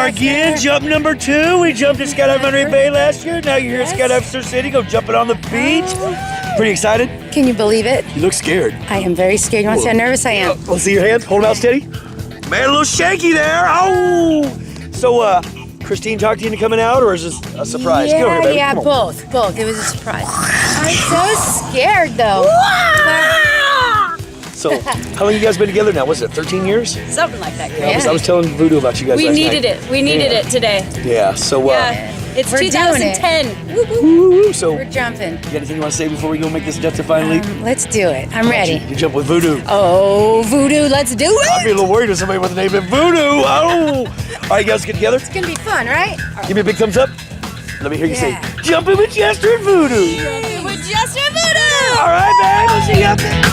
are again. Jump number 2. We jumped at Skydive Monterey Bay last year. Now you're here at Skydive Surfcity. Go jumping on the beach. Pretty excited? Can you believe it? You look scared. I am very scared. You want to see how nervous I am? Let's see your hands. Hold them out steady. Man, a little shaky there. Oh! So, Christine talked to you into coming out, or is this a surprise? Yeah, Get over here, baby. yeah, Come on. both. It was a surprise. I'm so scared, though. So, how long you guys been together now? Was it 13 years? Something like that. I was telling Voodoo about you guys We last needed night. it. We needed it today. Yeah, so, It's We're doing it. 2010. woo-woo. So, We're jumping. you got anything you want to say before we go make this death defying leap? Let's do it. I'm ready. You jump with Voodoo. Oh, Voodoo, let's do I'd it. be a little worried with somebody with the name of Voodoo. Oh! All right, you guys get together. It's gonna be fun, right? Give me a big thumbs up. Let me hear you Yeah. say, jumping with Jester and Voodoo. With Jester Voodoo. All right, man. We'll see you out there.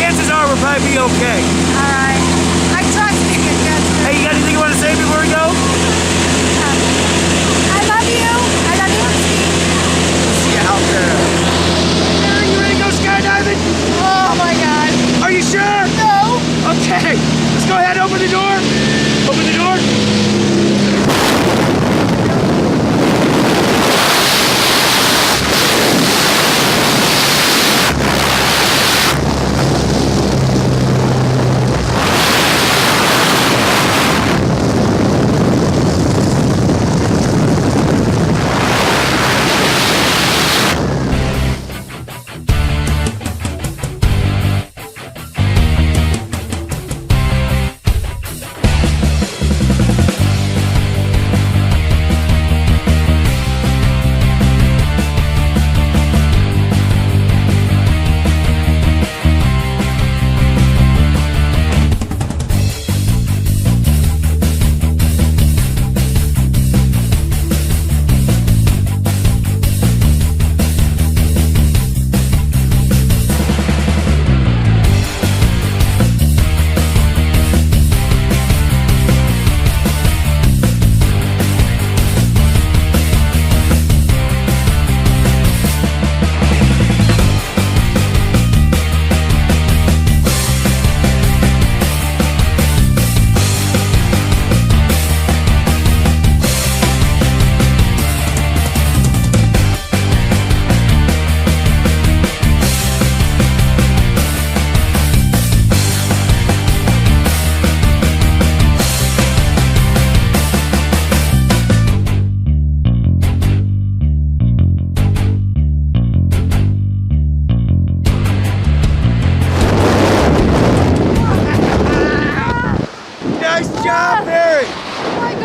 Okay. All right. I trust you, Jester. Hey, you got anything you want to say before we go? I love you. I love you. See you out there. Are you ready to go skydiving? Oh my God. Are you sure? No. Okay. Let's go ahead and open the door. Open the door.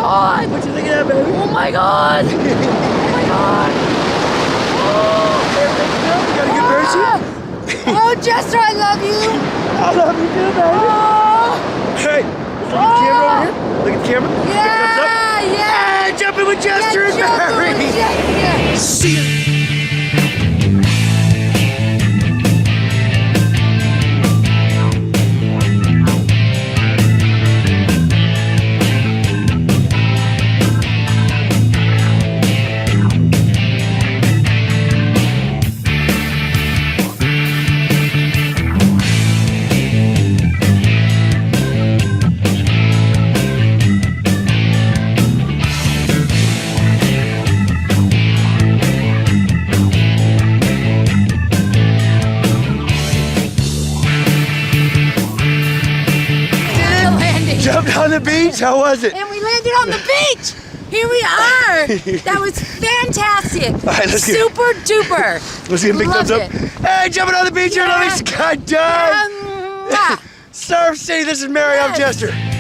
God. What you think of that, baby? Oh my God. Oh my God. Oh, everything's good. You got a good parachute? Oh, Jester, I love you. I love you too, baby. Oh, Hey, look at the camera over here. Look at the camera. Big thumbs up. yeah. Jumping with Jester and Barry. Yeah. See ya. Landing. Jumped on the beach. How was it? And we landed on the beach. Here we are. That was fantastic. All right, let's get Super duper. let's get a big thumbs up. Loved it. Hey, jumping on the beach here, let me skydive. Mwah. Surf City, this is Mary, I'm Yes. Jester.